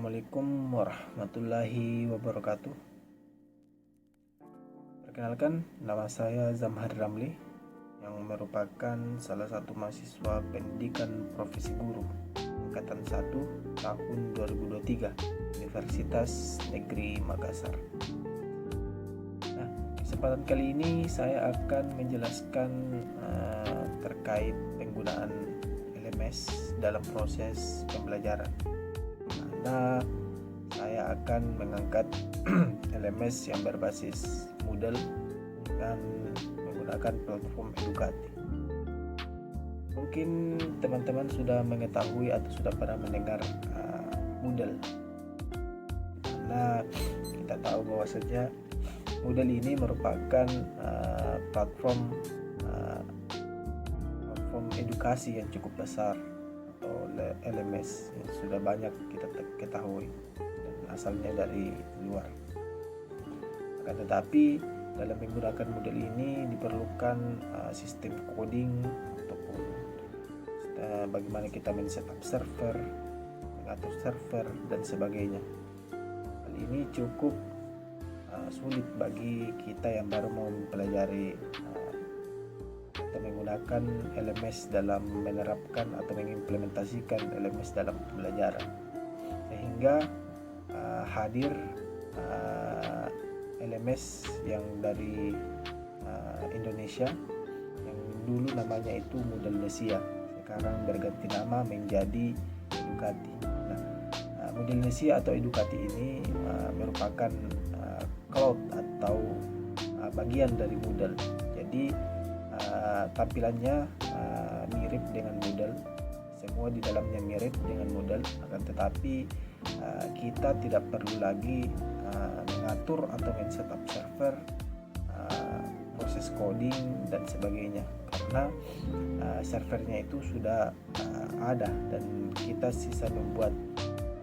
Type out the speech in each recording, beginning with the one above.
Assalamualaikum warahmatullahi wabarakatuh. Perkenalkan, nama saya Zamhar Ramli yang merupakan salah satu mahasiswa pendidikan profesi guru angkatan 1 tahun 2023 Universitas Negeri Makassar. Nah, kesempatan kali ini saya akan menjelaskan terkait penggunaan LMS dalam proses pembelajaran. Nah, saya akan mengangkat LMS yang berbasis Moodle dan menggunakan platform Educati. Mungkin teman-teman sudah mengetahui atau sudah pernah mendengar Moodle. Nah, kita tahu bahwasanya Moodle ini merupakan platform edukasi yang cukup besar, atau LMS yang sudah banyak kita ketahui dan asalnya dari luar. Akan tetapi dalam menggunakan model ini diperlukan sistem coding ataupun bagaimana kita men-setup server, mengatur server dan sebagainya. Hal ini cukup sulit bagi kita yang baru mau mempelajari atau menggunakan LMS dalam menerapkan atau mengimplementasikan LMS dalam pembelajaran, sehingga hadir LMS yang dari Indonesia yang dulu namanya itu Moodlenesia, sekarang berganti nama menjadi Educati. Nah, Moodlenesia atau Educati ini merupakan cloud atau bagian dari Moodle. Jadi tampilannya mirip dengan Moodle, semua di dalamnya mirip dengan Moodle, akan tetapi kita tidak perlu lagi mengatur atau men-setup server, proses coding dan sebagainya, karena servernya itu sudah ada dan kita sisa membuat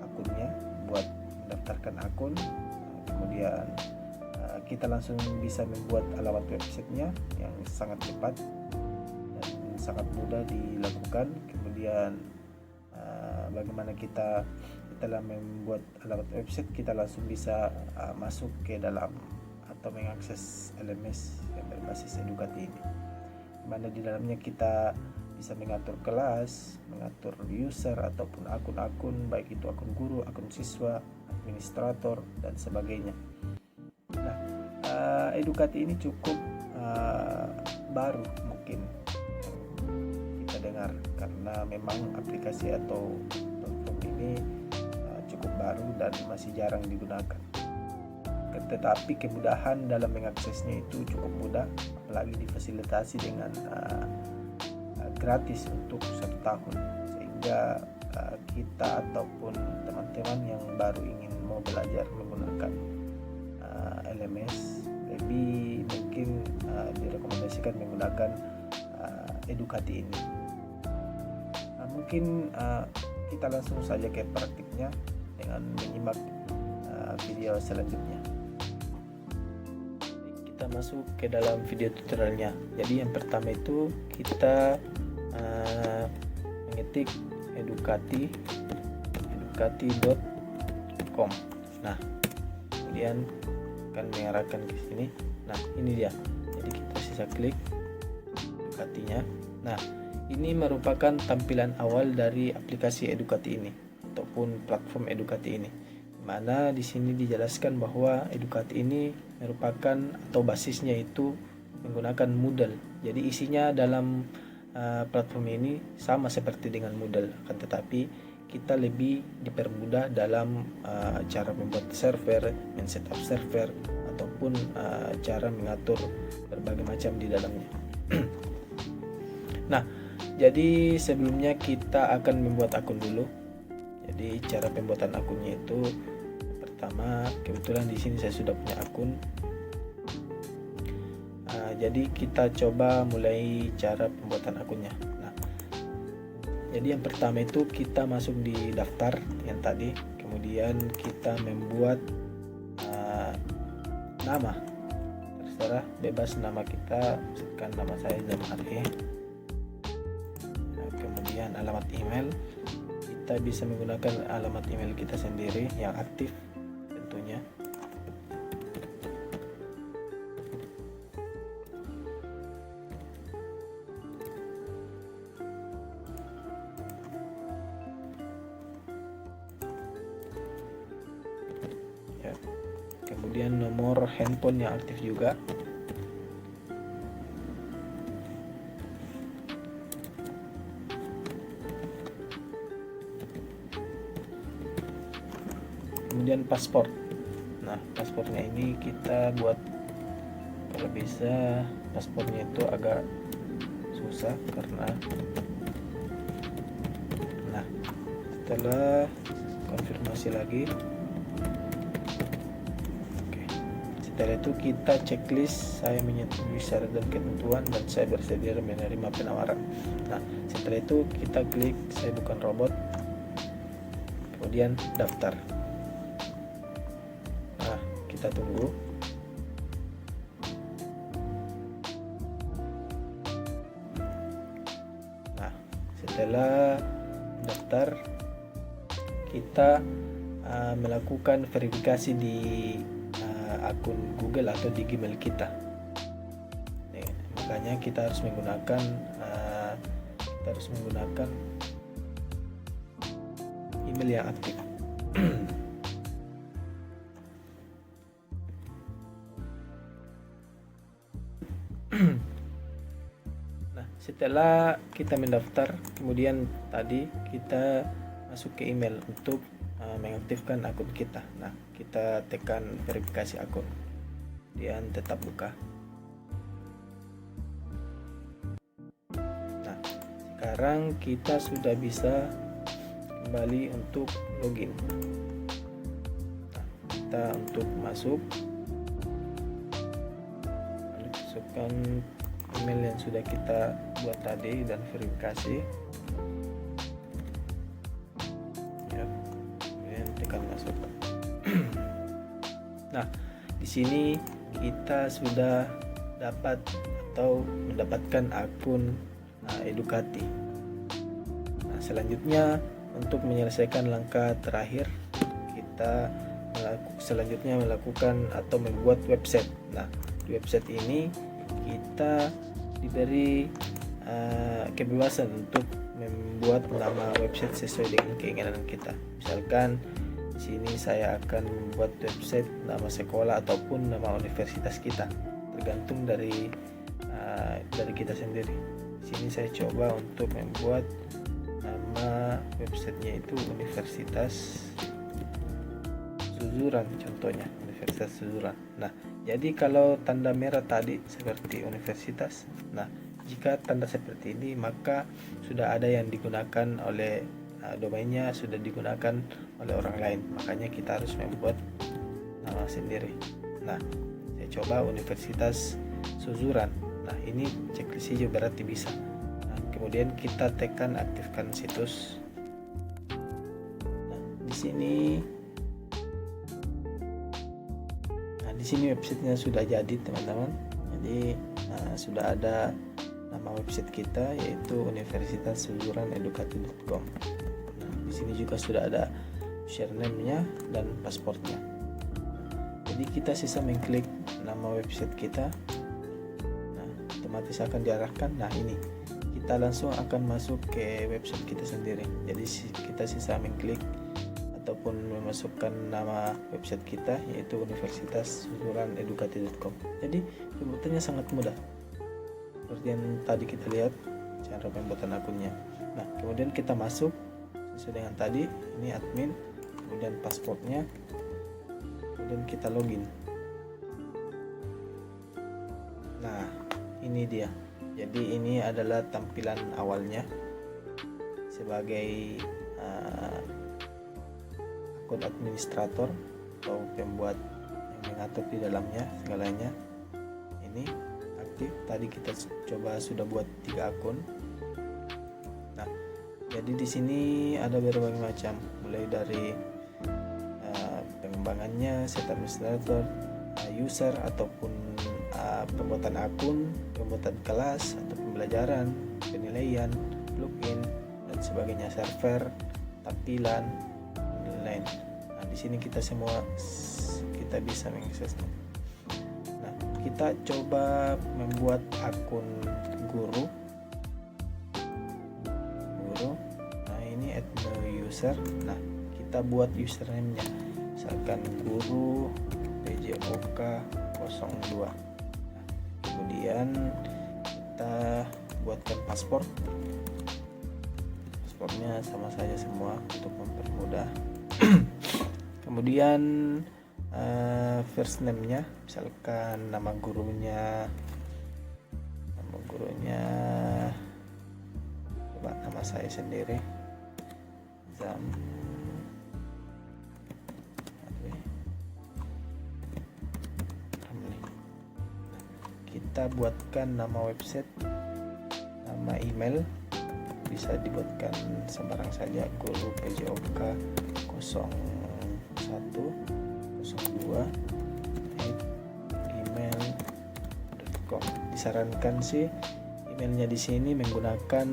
akunnya, buat mendaftarkan akun, kemudian kita langsung bisa membuat alamat websitenya yang sangat cepat dan sangat mudah dilakukan. Kemudian bagaimana kita telah membuat alamat website, kita langsung bisa masuk ke dalam atau mengakses LMS yang berbasis Educati ini, dimana di dalamnya kita bisa mengatur kelas, mengatur user ataupun akun-akun, baik itu akun guru, akun siswa, administrator dan sebagainya. Nah, Educati ini cukup baru mungkin kita dengar, karena memang aplikasi atau platform ini cukup baru dan masih jarang digunakan. Tetapi kemudahan dalam mengaksesnya itu cukup mudah, apalagi difasilitasi dengan gratis untuk 1 tahun, sehingga kita ataupun teman-teman yang baru ingin mau belajar menggunakan LMS lebih mungkin direkomendasikan menggunakan Educati ini. Nah, mungkin kita langsung saja ke praktiknya dengan menyimak video selanjutnya. Kita masuk ke dalam video tutorialnya. Jadi yang pertama itu kita mengetik educati.com. Nah, kemudian akan mengarahkan ke sini. Nah, ini dia. Jadi kita sisa klik Educatinya. Nah, ini merupakan tampilan awal dari aplikasi Educati ini ataupun platform Educati ini, mana di sini dijelaskan bahwa Educati ini merupakan atau basisnya itu menggunakan Moodle. Jadi isinya dalam platform ini sama seperti dengan Moodle, akan tetapi kita lebih dipermudah dalam cara membuat server, men-setup server, ataupun cara mengatur berbagai macam di dalamnya. Nah, jadi sebelumnya kita akan membuat akun dulu. Jadi cara pembuatan akunnya itu pertama, kebetulan di sini saya sudah punya akun. Jadi kita coba mulai cara pembuatan akunnya. Nah, jadi yang pertama itu kita masuk di daftar yang tadi, kemudian kita membuat nama, terserah bebas nama kita, misalkan nama saya Zamhar. Kemudian alamat email kita bisa menggunakan alamat email kita sendiri yang aktif tentunya. Ya. Kemudian nomor handphone yang aktif juga. Kemudian paspor. Nah, paspornya ini kita buat, kalau bisa paspornya itu agak susah karena setelah konfirmasi lagi, oke, setelah itu kita checklist saya menyetujui syarat dan ketentuan dan saya bersedia menerima penawaran. Nah, setelah itu kita klik saya bukan robot, kemudian daftar. Kita tunggu. Nah, setelah daftar kita melakukan verifikasi di akun Google atau di Gmail kita. Makanya kita harus menggunakan email yang aktif. Nah, setelah kita mendaftar, kemudian tadi kita masuk ke email untuk mengaktifkan akun kita. Nah, kita tekan verifikasi akun, kemudian tetap buka. Nah, sekarang kita sudah bisa kembali untuk login. Nah, kita untuk masuk, masukkan email yang sudah kita buat tadi dan verifikasi. Ya, kemudian tekan masuk. Nah, di sini kita sudah dapat atau mendapatkan akun Educati. Nah, selanjutnya untuk menyelesaikan langkah terakhir, kita selanjutnya melakukan atau membuat website. Nah, di website ini kita diberi kebebasan untuk membuat nama website sesuai dengan keinginan kita. Misalkan di sini saya akan membuat website nama sekolah ataupun nama universitas kita, tergantung dari kita sendiri. Di sini saya coba untuk membuat nama websitenya itu Universitas Suzuran, contohnya Universitas Suzuran. Nah, jadi kalau tanda merah tadi seperti universitas, nah jika tanda seperti ini maka sudah ada yang digunakan oleh domainnya sudah digunakan oleh orang lain, makanya kita harus membuat nama sendiri. Nah, saya coba Universitas Suzuran. Nah, ini checklistnya berarti bisa. Nah, kemudian kita tekan aktifkan situs. Nah, di sini websitenya sudah jadi, teman-teman. Jadi sudah ada nama website kita, yaitu universitassuzuran.educati.com. Nah, di sini juga sudah ada username-nya dan pasportnya. Jadi kita sisa mengklik nama website kita. Nah, otomatis akan diarahkan. Nah, ini kita langsung akan masuk ke website kita sendiri. Jadi kita sisa mengklik ataupun memasukkan nama website kita, yaitu universitassuzuran.educati.com. Jadi pembuatannya sangat mudah seperti yang tadi kita lihat cara pembuatan akunnya. Nah, kemudian kita masuk sesuai dengan tadi, ini admin, kemudian pasportnya, kemudian kita login. Nah, ini dia. Jadi ini adalah tampilan awalnya sebagai akun administrator atau pembuat yang mengatur di dalamnya segalanya. Ini aktif. Tadi kita coba sudah buat 3 akun. Nah, jadi di sini ada berbagai macam, mulai dari pengembangannya, set administrator, user ataupun pembuatan akun, pembuatan kelas atau pembelajaran, penilaian, login dan sebagainya, server, tampilan dan lain. Nah, di sini kita bisa mengaksesnya. Nah, kita coba membuat akun guru. Nah, ini add new user. Nah, kita buat username-nya. Misalkan guru PJOK 02. Nah, kemudian kita buatkan paspornya sama saja semua untuk mempermudah. Kemudian first name-nya, misalkan nama gurunya coba nama saya sendiri, Zam. Kita buatkan nama website, nama email, bisa dibuatkan sembarang saja, guru PJOK 0102@gmail.com. Disarankan sih emailnya di sini menggunakan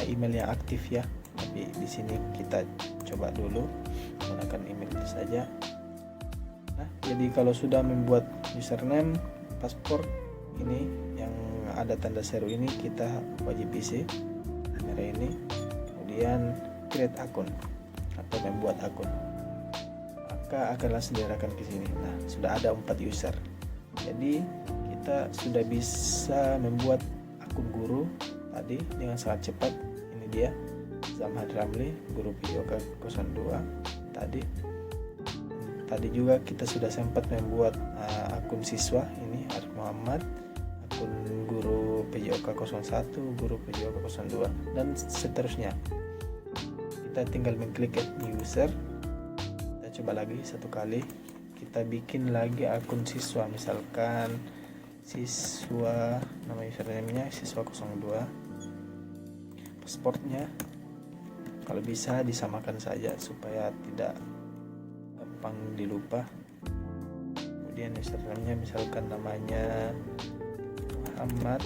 email yang aktif ya, tapi di sini kita coba dulu menggunakan email itu saja. Nah, jadi kalau sudah membuat username, paspor ini yang ada tanda seru ini, kita wajib isi kamera ini, kemudian create akun atau membuat akun, maka akan langsung diarahkan ke sini. Nah, sudah ada 4 user, jadi kita sudah bisa membuat akun guru tadi dengan sangat cepat. Ini dia, Zamhad Ramli, guru PJOK 02 tadi juga kita sudah sempat membuat akun siswa, ini Arif Muhammad, akun guru PJOK 01, guru PJOK 02, dan seterusnya. Kita tinggal mengklik add new user. Kita coba lagi satu kali, kita bikin lagi akun siswa, misalkan siswa, nama username-nya siswa 02, paspornya kalau bisa disamakan saja supaya tidak gampang dilupa. Kemudian username-nya misalkan namanya Muhammad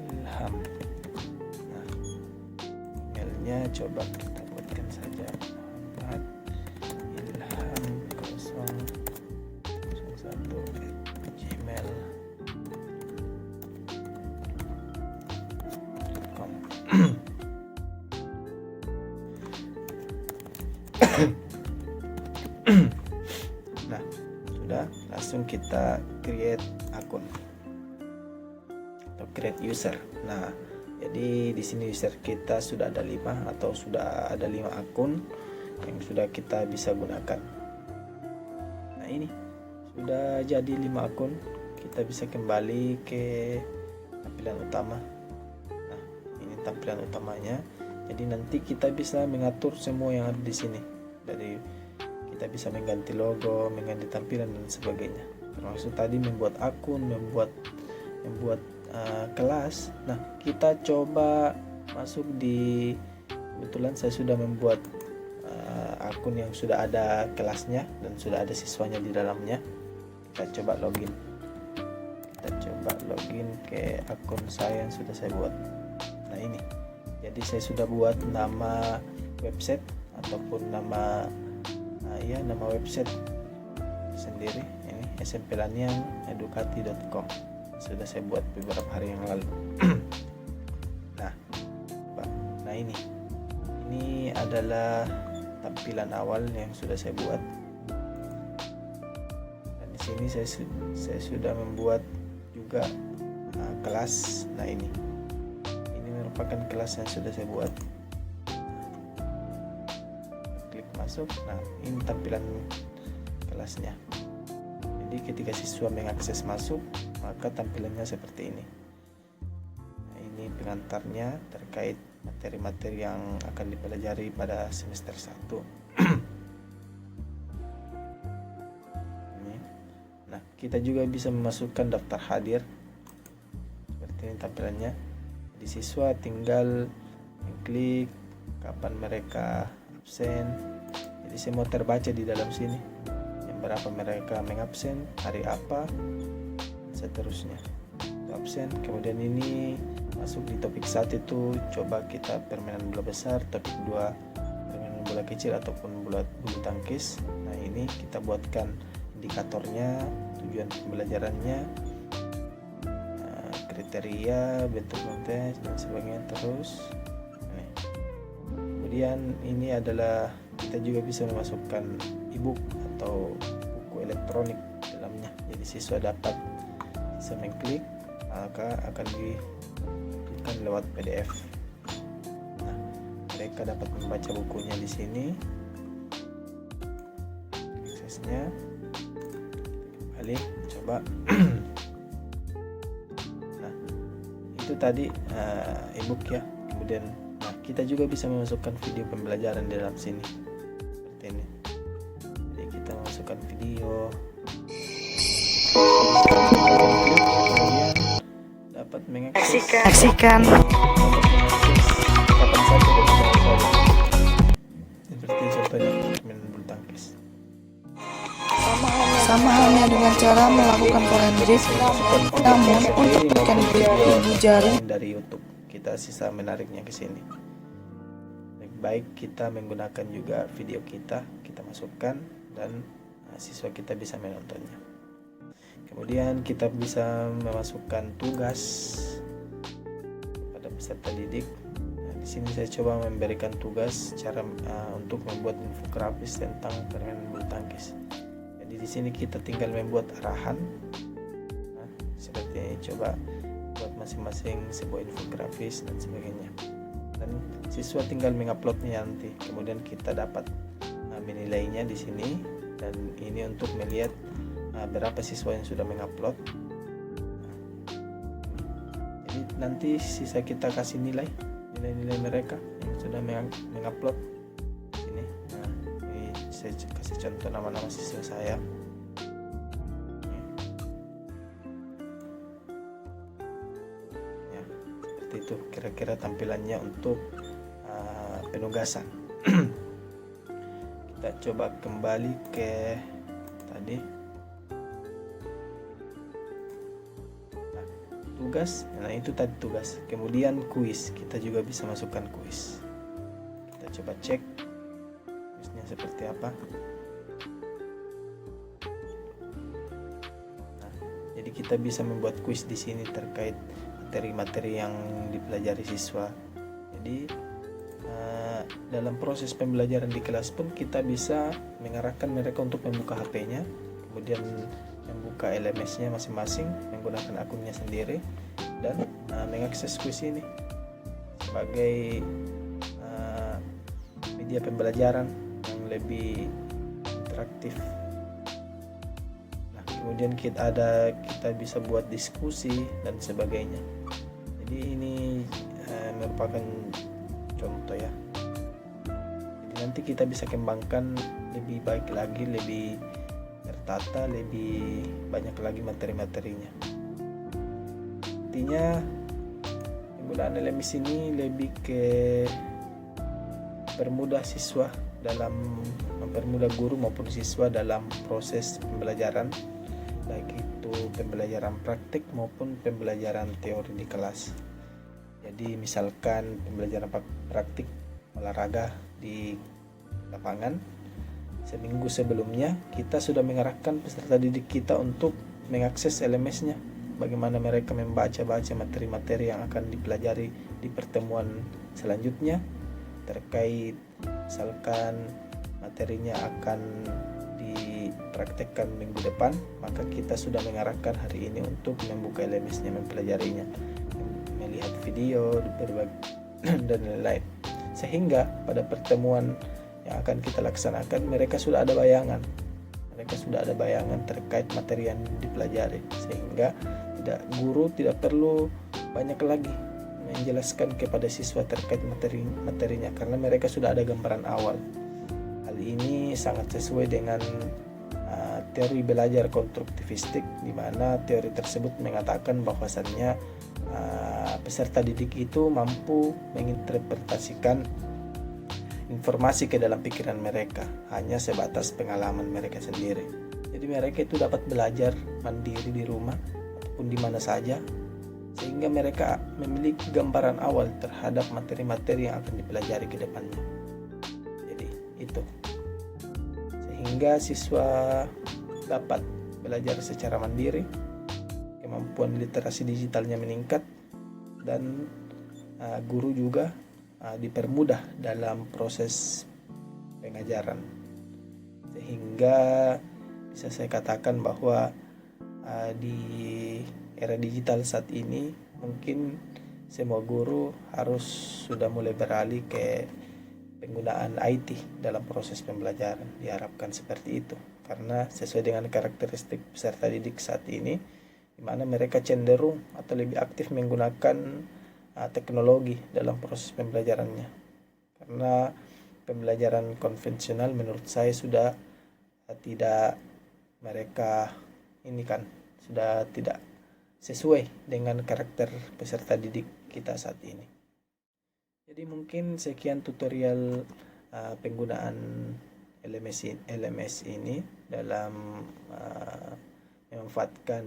Ilham. Nah, emailnya coba kita buatkan saja, Muhammad Ilham 001@gmail.com. Nah, sudah, langsung kita create akun atau create user. Nah, jadi di sini user kita sudah ada 5 atau sudah ada 5 akun yang sudah kita bisa gunakan. Nah, ini sudah jadi 5 akun. Kita bisa kembali ke tampilan utama. Nah, ini tampilan utamanya. Jadi nanti kita bisa mengatur semua yang ada di sini. Dari kita bisa mengganti logo, mengganti tampilan dan sebagainya. Termasuk tadi membuat akun, membuat kelas. Nah, kita coba masuk di, kebetulan saya sudah membuat akun yang sudah ada kelasnya dan sudah ada siswanya di dalamnya. Kita coba login. Ke akun saya yang sudah saya buat. Nah, ini. Jadi saya sudah buat nama website ataupun nama website sendiri. Ini smplanyang.edukati.com. Sudah saya buat beberapa hari yang lalu. Nah, ini adalah tampilan awal yang sudah saya buat. Dan di sini saya sudah membuat juga kelas. Nah, ini merupakan kelas yang sudah saya buat. Klik masuk. Nah, ini tampilan kelasnya. Jadi ketika siswa mengakses masuk, maka tampilannya seperti ini. Nah, ini pengantarnya terkait materi-materi yang akan dipelajari pada semester 1. Nah, kita juga bisa memasukkan daftar hadir. Seperti ini tampilannya. Di siswa tinggal mengklik kapan mereka absen. Jadi semua terbaca di dalam sini. Yang berapa mereka mengabsen, hari apa, seterusnya. Absen. Kemudian ini masuk di topik 1 itu coba kita permainan bola besar, topik 2 permainan bola kecil ataupun bulu tangkis. Nah, ini kita buatkan indikatornya, tujuan pembelajarannya, kriteria, bentuk konten dan sebagainya. Terus kemudian ini adalah kita juga bisa memasukkan ebook atau buku elektronik dalamnya. Jadi siswa dapat bisa mengklik, maka akan diberikan lewat PDF. Nah, mereka dapat membaca bukunya di sini. Aksesnya kembali coba. Nah, itu tadi ebook ya. Kemudian kita juga bisa memasukkan video pembelajaran di dalam sini seperti ini. Jadi kita masukkan video, kemudian dapat menyaksikan kapan saja dan dimana saja. Seperti contohnya permainan bulu tangkis. sama halnya dengan cara melakukan forensik, namun untuk ikan ibu jari dari YouTube kita sisa menariknya ke sini. Baik kita menggunakan juga video kita masukkan dan siswa kita bisa menontonnya. Kemudian kita bisa memasukkan tugas pada peserta didik. Nah, di sini saya coba memberikan tugas cara untuk membuat infografis tentang permainan bulu tangkis. Jadi di sini kita tinggal membuat arahan. Nah, seperti ini, coba buat masing-masing sebuah infografis dan sebagainya. Dan siswa tinggal menguploadnya nanti, kemudian kita dapat menilainya di sini, dan ini untuk melihat berapa siswa yang sudah mengupload. Jadi nanti sisa kita kasih nilai mereka yang sudah mengupload sini. Nah, ini saya kasih contoh nama-nama siswa saya. Itu kira-kira tampilannya untuk penugasan. Kita coba kembali ke tadi. Nah, tugas, nah itu tadi tugas. Kemudian kuis, kita juga bisa masukkan kuis. Kita coba cek kuisnya seperti apa. Nah, jadi kita bisa membuat kuis di sini terkait materi-materi yang dipelajari siswa. Jadi dalam proses pembelajaran di kelas pun kita bisa mengarahkan mereka untuk membuka HP-nya, kemudian membuka LMS-nya masing-masing menggunakan akunnya sendiri, dan mengakses kuis ini sebagai media pembelajaran yang lebih interaktif. Nah, kemudian kita bisa buat diskusi dan sebagainya. Jadi ini merupakan contoh ya. Jadi nanti kita bisa kembangkan lebih baik lagi, lebih tertata, lebih banyak lagi materi-materinya. Intinya penggunaan LMS ini lebih ke mempermudah siswa mempermudah guru maupun siswa dalam proses pembelajaran, baik itu pembelajaran praktik maupun pembelajaran teori di kelas. Jadi misalkan pembelajaran praktik olahraga di lapangan, seminggu sebelumnya kita sudah mengarahkan peserta didik kita untuk mengakses LMS-nya, bagaimana mereka membaca-baca materi-materi yang akan dipelajari di pertemuan selanjutnya, terkait misalkan materinya akan dipraktekkan minggu depan, maka kita sudah mengarahkan hari ini untuk membuka LMS-nya, mempelajarinya, melihat video dan lain-lain, sehingga pada pertemuan yang akan kita laksanakan mereka sudah ada bayangan terkait materi yang dipelajari, sehingga guru tidak perlu banyak lagi menjelaskan kepada siswa terkait materinya, karena mereka sudah ada gambaran awal. Hal ini sangat sesuai dengan teori belajar konstruktivistik, di mana teori tersebut mengatakan bahwasannya peserta didik itu mampu menginterpretasikan informasi ke dalam pikiran mereka, hanya sebatas pengalaman mereka sendiri. Jadi mereka itu dapat belajar mandiri di rumah ataupun di mana saja, sehingga mereka memiliki gambaran awal terhadap materi-materi yang akan dipelajari ke depannya. Jadi itu, sehingga siswa dapat belajar secara mandiri, kemampuan literasi digitalnya meningkat, dan guru juga dipermudah dalam proses pengajaran, sehingga bisa saya katakan bahwa di era digital saat ini mungkin semua guru harus sudah mulai beralih ke penggunaan IT dalam proses pembelajaran. Diharapkan seperti itu, karena sesuai dengan karakteristik peserta didik saat ini, di mana mereka cenderung atau lebih aktif menggunakan teknologi dalam proses pembelajarannya. Karena pembelajaran konvensional menurut saya sudah tidak sudah tidak sesuai dengan karakter peserta didik kita saat ini. Jadi mungkin sekian tutorial penggunaan LMS ini dalam memanfaatkan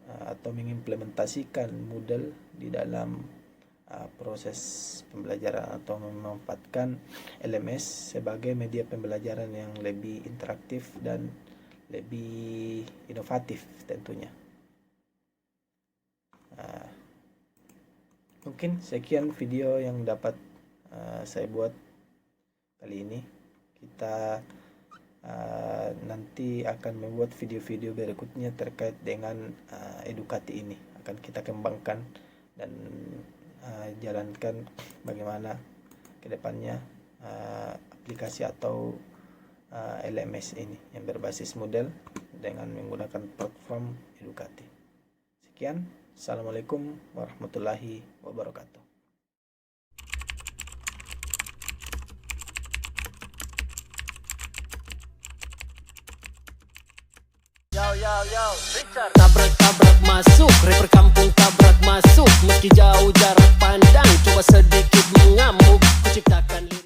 atau mengimplementasikan Moodle di dalam proses pembelajaran, atau memanfaatkan LMS sebagai media pembelajaran yang lebih interaktif dan lebih inovatif tentunya. Mungkin sekian video yang dapat saya buat kali ini. Kita nanti akan membuat video-video berikutnya terkait dengan edukasi ini. Akan kita kembangkan dan jalankan bagaimana ke depannya aplikasi atau LMS ini yang berbasis Moodle dengan menggunakan platform edukasi. Sekian, Assalamualaikum warahmatullahi wabarakatuh. Tabrak-tabrak masuk, rapper kampung tabrak masuk. Meski jauh jarak pandang, coba sedikit mengamuk, ku ciptakan lirik.